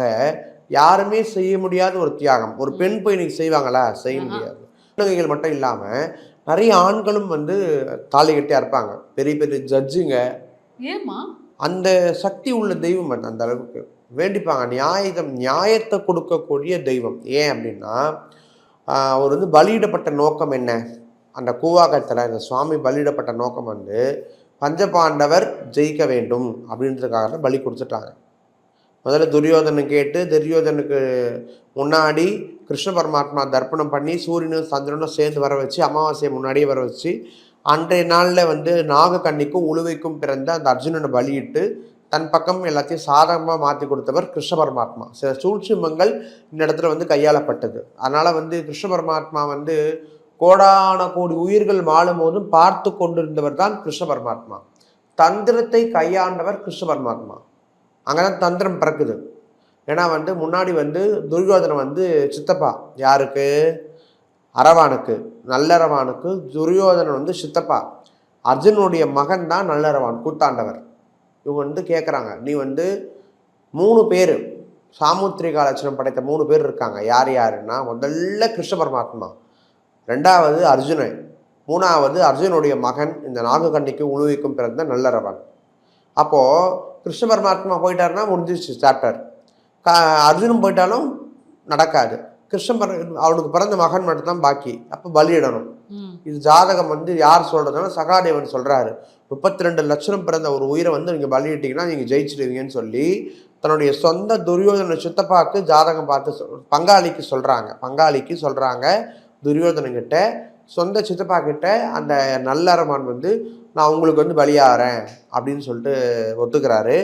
Speaker 1: யாருமே செய்ய முடியாத ஒரு தியாகம். ஒரு பெண் போய் இன்னைக்கு செய்வாங்களா? செய்ய முடியாது. திருநங்கைகள் மட்டும் இல்லாமல் நிறைய ஆண்களும் வந்து தாலி கட்டி அறுப்பாங்க. பெரிய பெரிய ஜட்ஜுங்க.
Speaker 5: ஏமா
Speaker 1: அந்த சக்தி உள்ள தெய்வம் அந்த அளவுக்கு வேண்டிப்பாங்க. நியாயத்தை கொடுக்கக்கூடிய தெய்வம். ஏன் அப்படின்னா அவர் வந்து பலியிடப்பட்ட நோக்கம் என்ன? அந்த கூவாகத்தில் இந்த சுவாமி பலியிடப்பட்ட நோக்கம் வந்து பஞ்சபாண்டவர் ஜெயிக்க வேண்டும் அப்படின்றதுக்காக தான் பலி கொடுத்துட்டாங்க. முதல்ல துரியோதனை கேட்டு துரியோதனுக்கு முன்னாடி கிருஷ்ண பரமாத்மா தர்ப்பணம் பண்ணி சூரியனும் சந்திரனும் சேர்ந்து வர வச்சு அமாவாசையை முன்னாடியே வர வச்சு அன்றைய நாளில் வந்து நாகக்கண்ணிக்கும் உழுவைக்கும் பிறந்த அந்த அர்ஜுனனை பலியிட்டு தன் பக்கம் எல்லாத்தையும் சாதகமாக மாற்றி கொடுத்தவர் கிருஷ்ண பரமாத்மா. சில சூழ்ச்சிமங்கள் இந்த இடத்துல வந்து கையாளப்பட்டது. அதனால் வந்து கிருஷ்ண பரமாத்மா வந்து கோடான கோடி உயிர்கள் வாழும் போதும் பார்த்து கொண்டிருந்தவர் தான் கிருஷ்ண பரமாத்மா. தந்திரத்தை கையாண்டவர் கிருஷ்ண பரமாத்மா. அங்கே தான் தந்திரம் பிறக்குது. ஏன்னா வந்து முன்னாடி வந்து துரியோதனை வந்து சித்தப்பா யாருக்கு? அரவானுக்கு, நல்லரவானுக்கு துரியோதனன் வந்து சித்தப்பா. அர்ஜுனுடைய மகன் தான் நல்லரவான், கூத்தாண்டவர். இவங்க வந்து கேட்குறாங்க, நீ வந்து 3 பேர் சாமுத்திரிகா லட்சணம் படைத்த 3 பேர் இருக்காங்க. யார் யாருன்னா முதல்ல கிருஷ்ண பரமாத்மா, 2வது அர்ஜுனன், 3வது அர்ஜுனுடைய மகன் இந்த நாகக்கண்ணிக்கு உழுவிக்கும் பிறந்த நல்லரவான். அப்போது கிருஷ்ண பரமாத்மா போயிட்டாருன்னா முடிஞ்சிச்சு சாப்டர். அர்ஜுனன் போயிட்டாலும் நடக்காது. அவனுக்கு பிறந்த மகன் மட்டும்தான் பாக்கி. அப்போ பலியிடணும். இது ஜாதகம் வந்து யார் சொல்றதுன்னா சகாதேவன் சொல்றாரு. 32 லட்சம் பிறந்த ஒரு உயிரை வந்து நீங்கள் பலியிட்டீங்கன்னா நீங்கள் ஜெயிச்சிடுவீங்கன்னு சொல்லி தன்னுடைய சொந்த துரியோதன சித்தப்பாக்கு ஜாதகம் பார்த்து பங்காளிக்கு சொல்றாங்க துரியோதனங்கிட்ட, சொந்த சித்தப்பா கிட்ட அந்த நல்லரமான் வந்து நான் உங்களுக்கு வந்து பலியாகிறேன் அப்படின்னு சொல்லிட்டு ஒத்துக்கிறாரு.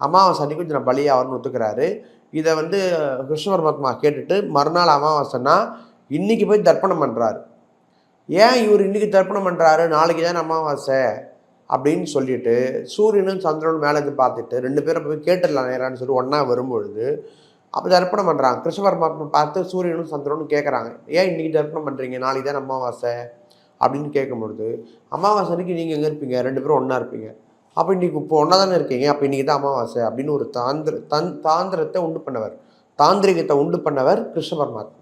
Speaker 1: அமாவாசை அன்னைக்கு கொஞ்சம் நான் பலியாகிறேன்னு ஒத்துக்கிறாரு. இதை வந்து கிருஷ்ண பரமாத்மா கேட்டுட்டு மறுநாள் அமாவாசைன்னா இன்னைக்கு போய் தர்ப்பணம் பண்ணுறாரு. ஏன் இவர் இன்னைக்கு தர்ப்பணம் பண்ணுறாரு? நாளைக்கு தான் அமாவாசை அப்படின்னு சொல்லிட்டு சூரியனும் சந்திரனும் மேலே இருந்து பார்த்துட்டு 2 பேரும் போய் கேட்டுடலாம் நேரான்னு சொல்லி ஒன்றா வரும்பொழுது அப்போ தர்ப்பணம் பண்ணுறாங்க. கிருஷ்ண பரமாத்மா பார்த்து சூரியனும் சந்திரனும் கேட்குறாங்க, ஏன் இன்னைக்கு தர்ப்பணம் பண்ணுறீங்க? நாளைக்கு தான் அமாவாசை அப்படின்னு கேட்கும்பொழுது, அமாவாசை அன்னைக்கு நீங்கள் எங்கே இருப்பீங்க? 2 பேரும் ஒன்றா இருப்பீங்க. அப்போ இன்றைக்கி இப்போ ஒன்றா தானே இருக்கீங்க, அப்போ இன்றைக்கி தான் அமாவாசை அப்படின்னு ஒரு தாந்திரத்தை உண்டு பண்ணவர், தாந்திரிகத்தை உண்டு பண்ணவர் கிருஷ்ண பரமாத்மா.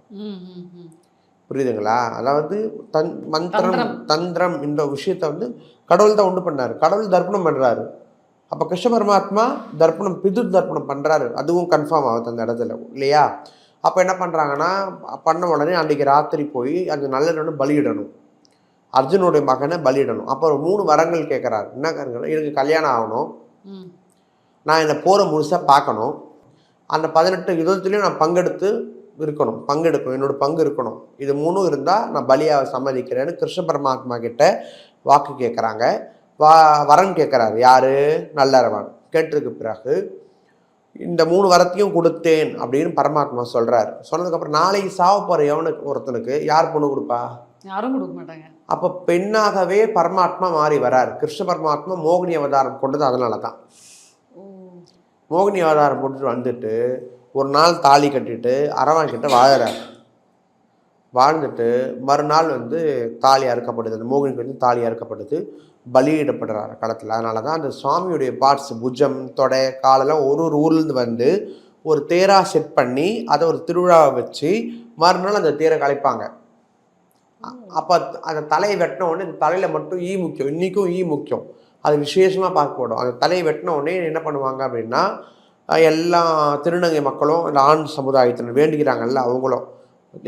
Speaker 1: புரியுதுங்களா? அதாவது தந்திரம் இந்த விஷயத்தை வந்து கடவுள் தான் உண்டு பண்ணார். கடவுள் தர்ப்பணம் பண்ணுறாரு. அப்போ கிருஷ்ண பரமாத்மா பிதுர் தர்ப்பணம் பண்ணுறாரு. அதுவும் கன்ஃபார்ம் ஆகுது அந்த இடத்துல, இல்லையா? அப்போ என்ன பண்ணுறாங்கன்னா பண்ண உடனே அன்றைக்கி ராத்திரி போய் அந்த நல்ல பலியிடணும், அர்ஜுனுடைய மகனை பலியிடணும். அப்போ 3 வரங்கள் கேட்குறாரு. என்ன கேட்குறாரு? எனக்கு கல்யாணம் ஆகணும், நான் இந்த போரை முழுசாக பார்க்கணும், அந்த 18 யுத்தத்துலேயும் நான் பங்கெடுக்கணும், என்னோட பங்கு இருக்கணும். இது 3 இருந்தால் நான் பலியாக சம்மதிக்கிறேன்னு கிருஷ்ண பரமாத்மா கிட்ட வாக்கு கேட்குறாங்க. வரன் கேட்குறாரு. யார்? நல்லரவான். கேட்டதுக்கு பிறகு இந்த 3 வரத்தையும் கொடுத்தேன் அப்படின்னு பரமாத்மா சொல்கிறார். சொன்னதுக்கப்புறம் நாளைக்கு சாவ போகிற ஒருத்தனுக்கு யார் பொண்ணு கொடுப்பா?
Speaker 5: யாரும் கொடுக்க மாட்டாங்க.
Speaker 1: அப்போ பெண்ணாகவே பரமாத்மா மாறி வரார். கிருஷ்ண பரமாத்மா மோகினி அவதாரம் கொண்டது அதனால தான். மோகினி அவதாரம் போட்டுட்டு வந்துட்டு ஒரு நாள் தாலி கட்டிட்டு அரவான் கிட்ட வாழ்ந்துட்டு மறுநாள் வந்து தாலி அறுக்கப்படுது. அந்த மோகினிக்கு வந்து தாலி அறுக்கப்படுது, பலியிடப்படுறாரு களத்தில். அதனால தான் அந்த சுவாமியுடைய பார்ட்ஸ், புஜம், தொடை, காலெல்லாம் ஒரு ஊர்லேருந்து வந்து ஒரு தேராக செட் பண்ணி அதை ஒரு திருவிழாவை வச்சு மறுநாள் அந்த தேரை கலைப்பாங்க. அப்போ அந்த தலையை வெட்டின உடனே இந்த தலையில் மட்டும் ஈ முக்கியம், இன்றைக்கும் ஈ முக்கியம், அது விசேஷமாக பார்க்கப்படும். அந்த தலையை வெட்டின உடனே என்ன பண்ணுவாங்க அப்படின்னா எல்லா திருநங்கை மக்களும் இந்த ஆண் சமுதாயத்தினர் வேண்டிக்கிறாங்கல்ல, அவங்களும்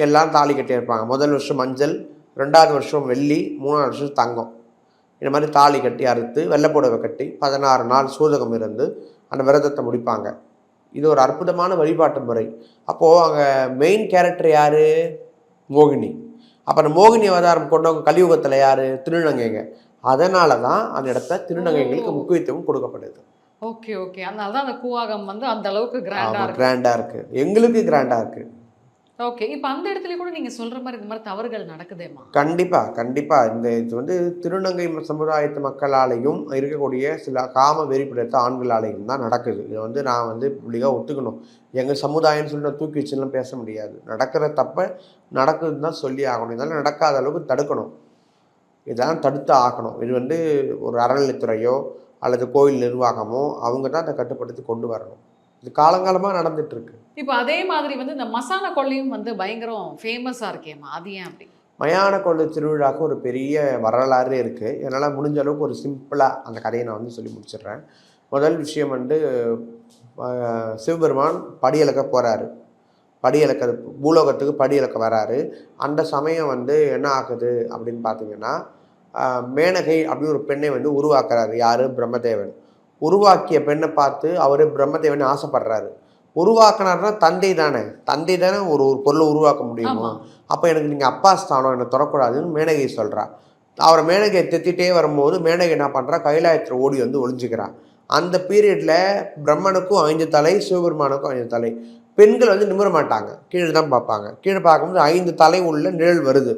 Speaker 1: எல்லாம் தாலி கட்டியிருப்பாங்க. முதல் வருஷம் மஞ்சள், 2வது வருஷம் வெள்ளி, 3வது வருஷம் தங்கம். இந்த மாதிரி தாலி கட்டி அறுத்து வெள்ளைப்புடவை கட்டி 16 நாள் சூதகம் இருந்து அந்த விரதத்தை முடிப்பாங்க. இது ஒரு அற்புதமான வழிபாட்டு முறை. அப்போது அங்கே மெயின் கேரக்டர் யார்? மோகினி. அப்போ அந்த மோகினி அவதாரம் கொண்டவங்க கலியுகத்தில் யார்? திருநங்கைங்க. அதனால தான் அந்த இடத்த திருநங்கைகளுக்கு முக்கியத்துவம் கொடுக்கப்படுது.
Speaker 5: ஓகே ஓகே, அதனால தான் அந்த கூவாகம் வந்து அந்த அளவுக்கு கிராண்டா இருக்கு.
Speaker 1: கிராண்டாக இருக்குது, எங்களுக்கு கிராண்டாக இருக்குது.
Speaker 5: ஓகே, இப்போ அந்த இடத்துல கூட நீங்க சொல்ற மாதிரி இந்த மாதிரி தவறுகள் நடக்குதேம்மா?
Speaker 1: கண்டிப்பாக இது வந்து திருநங்கை சமுதாயத்து மக்களாலையும் இருக்கக்கூடிய சில காம வெறி பிடித்த ஆண்களாலையும் தான் நடக்குது. இதை வந்து நான் வந்து இப்படியாக ஒத்துக்கணும். எங்கள் சமுதாயம்னு சொல்லி நான் தூக்கி வச்சுலாம் பேச முடியாது. நடக்கிற தப்ப நடக்குதுன்னு தான் சொல்லி ஆகணும். இதெல்லாம் நடக்காத அளவுக்கு தடுக்கணும். இதெல்லாம் தடுத்து ஆக்கணும். இது வந்து ஒரு அறநிலைத்துறையோ அல்லது கோயில் நிர்வாகமோ அவங்க தான் அதை கட்டுப்படுத்தி கொண்டு வரணும். இது காலங்காலமாக நடந்துட்டு இருக்கு.
Speaker 5: இப்போ அதே மாதிரி வந்து இந்த மசான கொள்ளையும் வந்து பயங்கரம் ஃபேமஸாக இருக்கேம்மா, அது ஏன் அப்படி?
Speaker 1: மயான கொள்ளை திருவிழாவுக்கு ஒரு பெரிய வரலாறு இருக்குது. என்னால் முடிஞ்ச அளவுக்கு ஒரு சிம்பிளாக அந்த கதையை நான் வந்து சொல்லி முடிச்சிடுறேன். முதல் விஷயம் வந்து சிவபெருமான் படியளக்க போகிறாரு. பூலோகத்துக்கு படியளக்க வராரு. அந்த சமயம் வந்து என்ன ஆகுது அப்படின்னு பார்த்தீங்கன்னா, மேனகை அப்படின்னு ஒரு பெண்ணை வந்து உருவாக்குறாரு. யார்? பிரம்மதேவன். உருவாக்கிய பெண்ணை பார்த்து அவர் பிரம்மதேவன் ஆசைப்படுறாரு. உருவாக்கினார்னா தந்தை தானே ஒரு பொருளை உருவாக்க முடியுமா? அப்போ எனக்கு நீங்கள் அப்பா ஸ்தானம் என்னை தொடக்கூடாதுன்னு மேனகை சொல்கிறா. அவரை மேனகையை தெத்திட்டே வரும்போது மேனகை என்ன பண்ணுறா, கைலாயத்தில் ஓடி வந்து ஒளிஞ்சுக்கிறான். அந்த பீரியடில் பிரம்மனுக்கும் 5 தலை, சிவபெருமானுக்கும் 5 தலை. பெண்கள் வந்து நிமிர மாட்டாங்க, கீழே தான் பார்ப்பாங்க. கீழே பார்க்கும்போது 5 தலை உள்ள நிழல் வருது.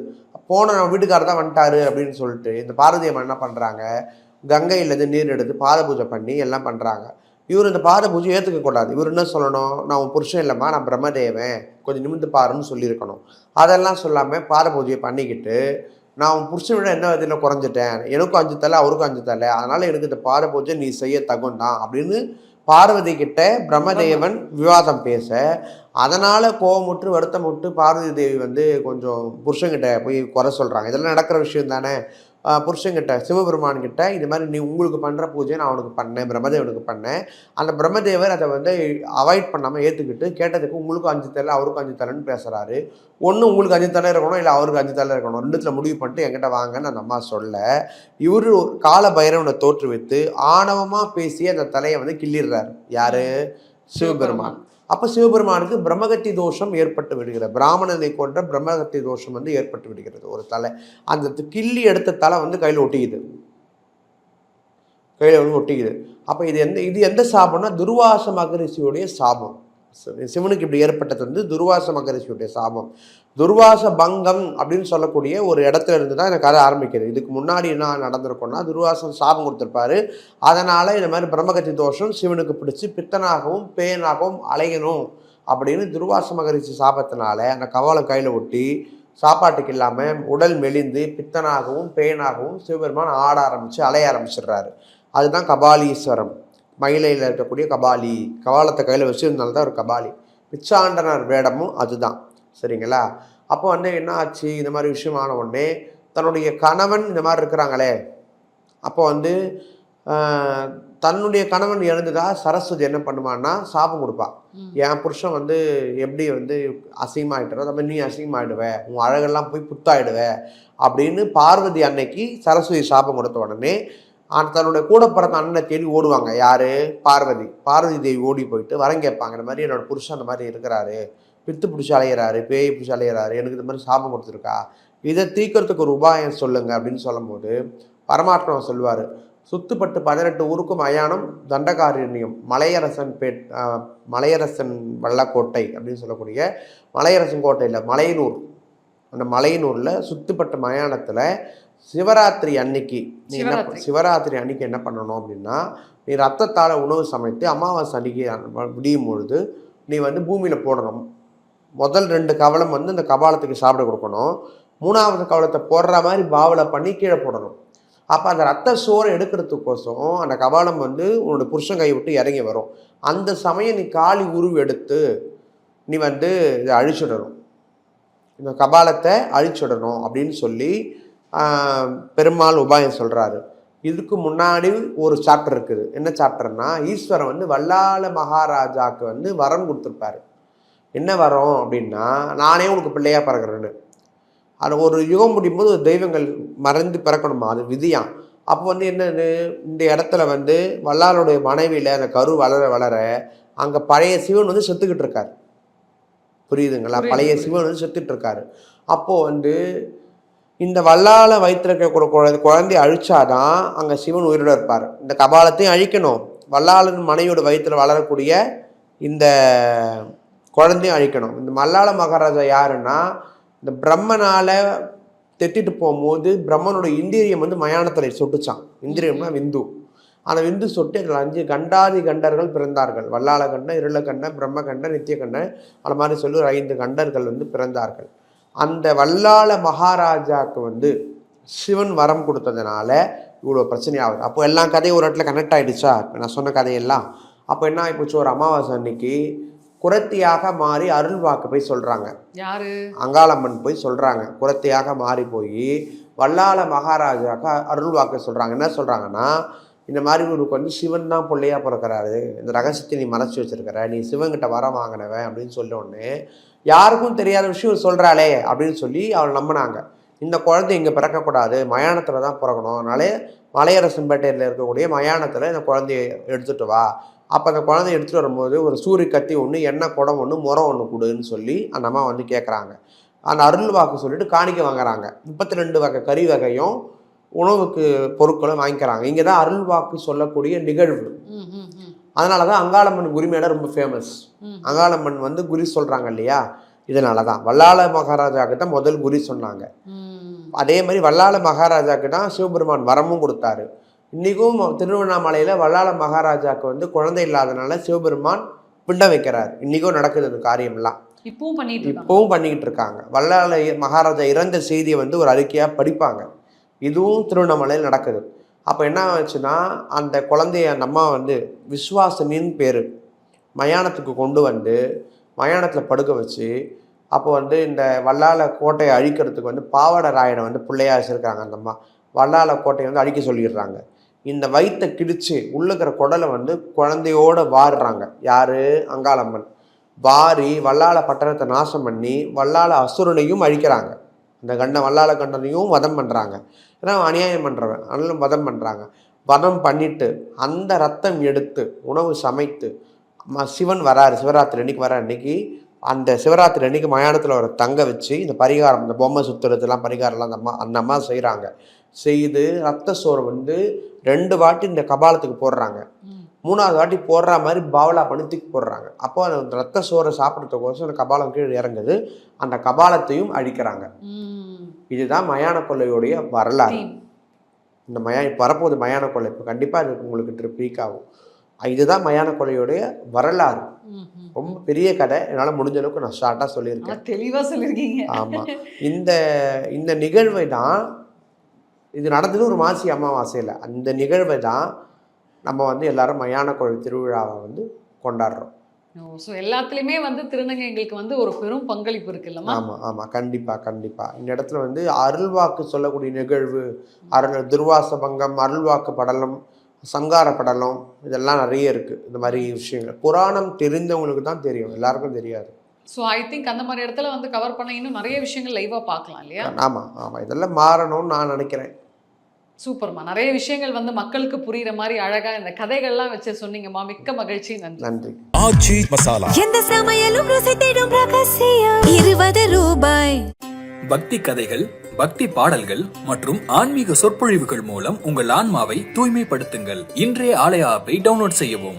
Speaker 1: போன வீட்டுக்காரர் தான் வந்துட்டாரு அப்படின்னு சொல்லிட்டு இந்த பார்வதி அம்மா என்ன பண்ணுறாங்க, கங்கையிலேருந்து நீர் எடுத்து பாத பூஜை பண்ணி எல்லாம் பண்ணுறாங்க. இவர் இந்த பாத பூஜை ஏற்றுக்கக்கூடாது. இவர் என்ன சொல்லணும், நான் உன் புருஷன் இல்லைம்மா, நான் பிரம்மதேவன், கொஞ்சம் நிமிர்ந்து பாருன்னு சொல்லியிருக்கணும். அதெல்லாம் சொல்லாமல் பாத பூஜையை பண்ணிக்கிட்டு, நான் உன் புருஷன் விட என்ன விதத்தில் குறைஞ்சிட்டேன், எனக்கும் 5 தலை அவருக்கும் 5 தலை, அதனால் எனக்கு இந்த பாத பூஜை நீ செய்ய தகுந்தான் அப்படின்னு பார்வதி கிட்ட பிரம்மதேவன் விவாதம் பேச, அதனால் கோபமுற்று வருத்தமுற்று பார்வதி தேவி வந்து கொஞ்சம் புருஷங்கிட்ட போய் குறை சொல்கிறாங்க. இதெல்லாம் நடக்கிற விஷயம் தானே. புருஷங்கிட்ட சிவபெருமான்கிட்ட இது மாதிரி நீ உங்களுக்கு பண்ணுற பூஜையை நான் அவனுக்கு பண்ணேன், பிரம்மதேவனுக்கு பண்ணேன். அந்த பிரம்மதேவர் அதை வந்து அவாய்ட் பண்ணாமல் ஏற்றுக்கிட்டு கேட்டதுக்கு உங்களுக்கும் 5 தலை அவருக்கும் 5 தலைன்னு பேசுகிறாரு. ஒன்று உங்களுக்கு 5 தலை இருக்கணும், இல்லை அவருக்கு 5 தலை இருக்கணும், 2த்துல முடிவு பண்ணிட்டு என்கிட்ட வாங்கன்னு அந்த அம்மா சொல்ல, இவர் கால பைரவனை தோற்றுவித்து ஆணவமாக பேசி அந்த தலையை வந்து கிள்ளிடுறாரு. யார்? சிவபெருமான். அப்போ சிவபெருமானுக்கு பிரம்மகத்தி தோஷம் ஏற்பட்டு விடுகிறது. பிராமணனை கொன்ற பிரம்மகத்தி தோஷம் வந்து ஏற்பட்டு விடுகிறது. ஒரு தலை, அந்த கிள்ளி எடுத்த தலை வந்து கையில் ஒட்டிக்குது. அப்போ இது எந்த சாபம்னா துர்வாச மகரிஷியுடைய சாபம். சிவனுக்கு இப்படி ஏற்பட்டது வந்து துர்வாச மகரிஷியுடைய சாபம். துர்வாச பங்கம் அப்படின்னு சொல்லக்கூடிய ஒரு இடத்துல இருந்து தான் எனக்கு கதை ஆரம்பிக்கிறது. இதுக்கு முன்னாடி என்ன நடந்திருக்கும்னா, துர்வாசன் சாபம் கொடுத்துருப்பாரு. அதனால் இந்த மாதிரி பிரம்மகத்தி தோஷம் சிவனுக்கு பிடிச்சி பித்தனாகவும் பேனாகவும் அலையணும் அப்படின்னு துர்வாச மகரிஷி சாபத்தினால அந்த கவாலம் கையில் ஒட்டி சாப்பாட்டுக்கு இல்லாமல் உடல் மெலிந்து பித்தனாகவும் பேனாகவும் சிவபெருமான் ஆட ஆரம்பித்து அலைய ஆரம்பிச்சிடுறாரு. அதுதான் கபாலீஸ்வரம். மயிலையில் இருக்கக்கூடிய கபாலி, கபாலத்தை கையில் வச்சுருந்தால தான் ஒரு கபாலி. பிச்சாண்டனர் வேடமும் அதுதான். சரிங்களா? அப்போ வந்து என்ன ஆச்சு, இந்த மாதிரி விஷயம் ஆன உடனே தன்னுடைய கணவன் இந்த மாதிரி இருக்கிறாங்களே, அப்போ வந்து தன்னுடைய கணவன் இறந்துட்டா சரஸ்வதி என்ன பண்ணுவான்னா சாபம் கொடுப்பா. என் புருஷன் வந்து எப்படி வந்து அசிங்கமாயிட்டாரோ அந்த மாதிரி நீ அசிங்கமாயிடுவ, உன் அழகெல்லாம் போய் புத்தாயிடுவ அப்படின்னு பார்வதி அன்னைக்கு சரஸ்வதி சாபம் கொடுத்த உடனே தன்னுடைய கூட பிறந்த அண்ணனை தேடி ஓடுவாங்க. யார்? பார்வதி தேவி ஓடி போயிட்டு வரம் கேட்பாங்க. இந்த மாதிரி என்னோட புருஷன் அந்த மாதிரி இருக்கிறாரு, பித்து பிடிச்சி அலையிறாரு, பேய் பிடிச்சி அலையிறாரு, எனக்கு இந்த மாதிரி சாபம் கொடுத்துருக்கா, இதை தீர்க்கறதுக்கு ஒரு உபாயம் சொல்லுங்க அப்படின்னு சொல்லும்போது பரமாத்மா சொல்லுவார், சுத்துப்பட்டு 18 ஊருக்கும் மயானம் தண்டகாரண்யம் மலையரசன் வல்லக்கோட்டை அப்படின்னு சொல்லக்கூடிய மலையரசன் கோட்டையில் மலையனூர், அந்த மலையனூரில் சுத்துப்பட்ட மயானத்தில் சிவராத்திரி அன்னைக்கு என்ன பண்ணணும் அப்படின்னா, நீ ரத்தத்தால் உணவு சமைத்து அமாவாசை அன்னைக்கு விடியும் பொழுது நீ வந்து பூமியில் போடணும். முதல் 2 கவலம் வந்து அந்த கபாலத்துக்கு சாப்பிட கொடுக்கணும். 3வது கவலத்தை போடுற மாதிரி பாவலை பண்ணி கீழே போடணும். அப்போ அந்த ரத்த சோறை எடுக்கிறதுக்கோசம் அந்த கபாலம் வந்து உன்னோட புருஷன் கை விட்டு இறங்கி வரும். அந்த சமயம் நீ காளி உருவு எடுத்து நீ வந்து இதை அழிச்சிடணும், இந்த கபாலத்தை அழிச்சிடணும் அப்படின்னு சொல்லி பெருமாள் உபாயம் சொல்கிறாரு. இதுக்கு முன்னாடி ஒரு சாப்டர் இருக்குது. என்ன சாப்டர்னா, ஈஸ்வரன் வந்து வல்லாள மகாராஜாவுக்கு வந்து வரம் கொடுத்துருப்பாரு. என்ன வரம் அப்படின்னா, நானே உனக்கு பிள்ளையாக பிறக்கிறேன்னு. அது ஒரு யுகம் முடியும் போது ஒரு தெய்வங்கள் மறைந்து பிறக்கணுமா, அது விதியாம். அப்போ வந்து என்னது, இந்த இடத்துல வந்து வல்லாளுடைய மனைவியில் அந்த கரு வளர வளர அங்கே பழைய சிவன் வந்து செத்துக்கிட்டு இருக்காரு. புரியுதுங்களா? பழைய சிவன் வந்து செத்துட்டு இருக்காரு. அப்போது வந்து இந்த வல்லால வயிற்றுல இருக்க குழந்தைய அழிச்சாதான் அங்கே சிவன் உயிரோட இருப்பார். இந்த கபாலத்தையும் அழிக்கணும், வல்லாளன் மனைவியோட வயிற்றில் வளரக்கூடிய இந்த குழந்தையும் அழிக்கணும். இந்த வல்லாள மகாராஜா யாருன்னா, இந்த பிரம்மனால தெத்திட்டு போகும்போது பிரம்மனோட இந்திரியம் வந்து மயானத்தில் சொட்டுச்சான். இந்திரியம்னா விந்து. அந்த விந்து சொட்டு அதில் 5 கண்டாதி கண்டர்கள் பிறந்தார்கள். வல்லாள கண்டன், இருள கண்டன், பிரம்ம கண்டன், நித்திய கண்டன், அது மாதிரி சொல்லி ஒரு 5 கண்டர்கள் வந்து பிறந்தார்கள். அந்த வல்லாள மகாராஜாவுக்கு வந்து சிவன் வரம் கொடுத்ததுனால இவ்வளோ பிரச்சனை ஆகுது. அப்போ எல்லா கதையும் ஒரு இடத்துல கனெக்ட் ஆகிடுச்சா, இப்போ நான் சொன்ன கதையெல்லாம். அப்போ என்ன ஆகிப்போச்சு, ஒரு அமாவாசை அன்னைக்கு குரத்தியாக மாறி அருள் வாக்கு போய் சொல்கிறாங்க.
Speaker 5: யாரு?
Speaker 1: அங்காளம்மன் போய் சொல்கிறாங்க. குரத்தியாக மாறி போய் வல்லாள மகாராஜாவுக்கு அருள் வாக்கு சொல்கிறாங்க. என்ன சொல்கிறாங்கன்னா, இந்த மாதிரி இவருக்கு வந்து சிவன் தான் பிள்ளையாக பிறக்கிறாரு, இந்த ரகசியத்தை நீ மறைச்சி வச்சிருக்கிற, நீ சிவன்கிட்ட வர வாங்கினவன் அப்படின்னு சொன்னோடனே யாருக்கும் தெரியாத விஷயம் சொல்கிறாளே அப்படின்னு சொல்லி அவள் நம்பினாங்க. இந்த குழந்தை இங்கே பிறக்கக்கூடாது, மயானத்தில் தான் பிறக்கணும், அதனாலே மலையரசம்பேட்டையில் இருக்கக்கூடிய மயானத்தில் இந்த குழந்தைய எடுத்துகிட்டு வா. அப்போ அந்த குழந்தைய எடுத்துகிட்டு வரும்போது ஒரு சூரிய கத்தி ஒன்று, எண்ணெய் குடம் ஒன்று, முறம் ஒன்று கொடுன்னு சொல்லி அந்த அம்மா வந்து கேட்குறாங்க. அந்த அருள் வாக்கு சொல்லிட்டு காணிக்க வாங்குறாங்க. 32 வகை கறி வகையும் உணவுக்கு பொருட்களும் வாங்கிக்கிறாங்க. இங்கே தான் அருள் வாக்கு சொல்லக்கூடிய நிகழ்வு. அதனால தான் அங்காளம்மன் குறிமேடை ரொம்ப ஃபேமஸ். அங்காளம்மன் வந்து குறி சொல்கிறாங்க இல்லையா, இதனால தான் வல்லாள மகாராஜாவுக்கு தான் முதல் குறி சொன்னாங்க. அதே மாதிரி வல்லாள மகாராஜாவுக்கு தான் சிவபெருமான் வரமும் கொடுத்தாரு. இன்றைக்கும் திருவண்ணாமலையில் வல்லாள மகாராஜாவுக்கு வந்து குழந்தை இல்லாதனால சிவபெருமான் பிண்டம் வைக்கிறார். இன்றைக்கும் நடக்குது அந்த காரியம்லாம், இப்பவும் பண்ணிக்கிட்டு இருக்காங்க. வல்லாள மகாராஜா இறந்த செய்தியை வந்து ஒரு அறிக்கையாக படிப்பாங்க. இதுவும் திருவண்ணாமலையில் நடக்குது. அப்போ என்ன ஆச்சுன்னா, அந்த குழந்தைய நம்ம வந்து விஸ்வாசனின் பேர் மயானத்துக்கு கொண்டு வந்து மயானத்தில் படுக்க வச்சு, அப்போ வந்து இந்த வல்லாள கோட்டையை அழிக்கிறதுக்கு வந்து பாவட ராயனை வந்து பிள்ளையாக வச்சுருக்காங்க. அந்த அம்மா வல்லாள கோட்டையை வந்து அழிக்க சொல்லிடுறாங்க. இந்த வயிற்றை கிடிச்சு உள்ளுக்கிற குடலை வந்து குழந்தையோடு வாடுறாங்க. யார்? அங்காளம்மன். வாரி வல்லாள பட்டணத்தை நாசம் பண்ணி வல்லாள அசுரனையும் அழிக்கிறாங்க. இந்த வல்லாள கண்டனையும் வதம் பண்ணுறாங்க. ஏன்னா அநியாயம் பண்ணுறவன் அதனால வதம் பண்ணுறாங்க. வதம் பண்ணிட்டு அந்த ரத்தம் எடுத்து உணவு சமைத்து சிவன் வராரு, சிவராத்திரி அன்னைக்கு வர அன்னைக்கு, அந்த சிவராத்திரி அன்னைக்கு மயானத்தில் ஒரு தங்க வச்சு இந்த பரிகாரம், இந்த பொம்மை சுற்றுறதுலாம் பரிகாரம்லாம் அந்த அம்மா செய்கிறாங்க. செய்து ரத்த சோறு வந்து 2 வாட்டி இந்த கபாலத்துக்கு போடுறாங்க. 3ஆவது வாட்டி போடுற மாதிரி பாவலா பணித்துக்கு போடுறாங்க. அப்போ அந்த ரத்த சோறை சாப்பிட்றதுக்கோசம் அந்த கபாலம் கீழே இறங்குது. அந்த கபாலத்தையும் அழிக்கிறாங்க. இதுதான் மயான கொள்ளையுடைய வரலாறு. இந்த இப்போ வரப்போகுது மயான கொள்ளை. இப்போ கண்டிப்பாக இது உங்களுக்கு ட்ரிப் ஆகும். இதுதான் மயான கொள்ளையுடைய வரலாறு. ரொம்ப பெரிய கதை. என்னால் முடிஞ்ச அளவுக்கு நான் ஷார்ட்டாக சொல்லியிருக்கேன்.
Speaker 5: தெளிவாக சொல்லியிருக்கீங்க.
Speaker 1: ஆமாம். இந்த நிகழ்வை தான், இது நடந்தது ஒரு மாசி அமாவாசையில். அந்த நிகழ்வை தான் நம்ம வந்து எல்லாரும் மயான கொள்ளை திருவிழாவை வந்து கொண்டாடுறோம்.
Speaker 5: ஸோ எல்லாத்துலேயுமே வந்து திருநங்கைகளுக்கு வந்து ஒரு பெரும் பங்களிப்பு இருக்குல்லம்மா.
Speaker 1: ஆமாம், கண்டிப்பாக. இந்த இடத்துல வந்து அருள்வாக்கு சொல்லக்கூடிய நிகழ்வு, துர்வாச பங்கம், அருள்வாக்கு படலம், சங்கார படலம், இதெல்லாம் நிறைய இருக்குது. இந்த மாதிரி விஷயங்கள் புராணம் தெரிந்தவங்களுக்கு தான் தெரியும், எல்லாருக்கும் தெரியாது.
Speaker 5: ஸோ ஐ திங்க் அந்த மாதிரி இடத்துல வந்து கவர் பண்ண இன்னும் நிறைய விஷயங்கள் லைவாக பார்க்கலாம் இல்லையா?
Speaker 1: ஆமாம், இதெல்லாம் மாறணும்னு நான் நினைக்கிறேன்.
Speaker 5: சூப்பர்மா. நிறைய விஷயங்கள் வந்து மக்களுக்கு புரியுற மாதிரி அழகா இந்த கதைகள்லாம் வச்சு சொன்னீங்கம்மா. மிக்க மகிழ்ச்சி. நன்றி.
Speaker 3: ஆச்சி மசாலா, எந்த சமையலும் ருசி தேடும் ரகசியம். 20 ரூபாய்.
Speaker 2: பக்தி கதைகள், பக்தி பாடல்கள் மற்றும் ஆன்மீக சொற்பொழிவுகள் மூலம் உங்கள் ஆன்மாவை தூய்மைப்படுத்துங்கள். இன்றைய ஆலய ஆப்பை டவுன்லோட் செய்யவும்.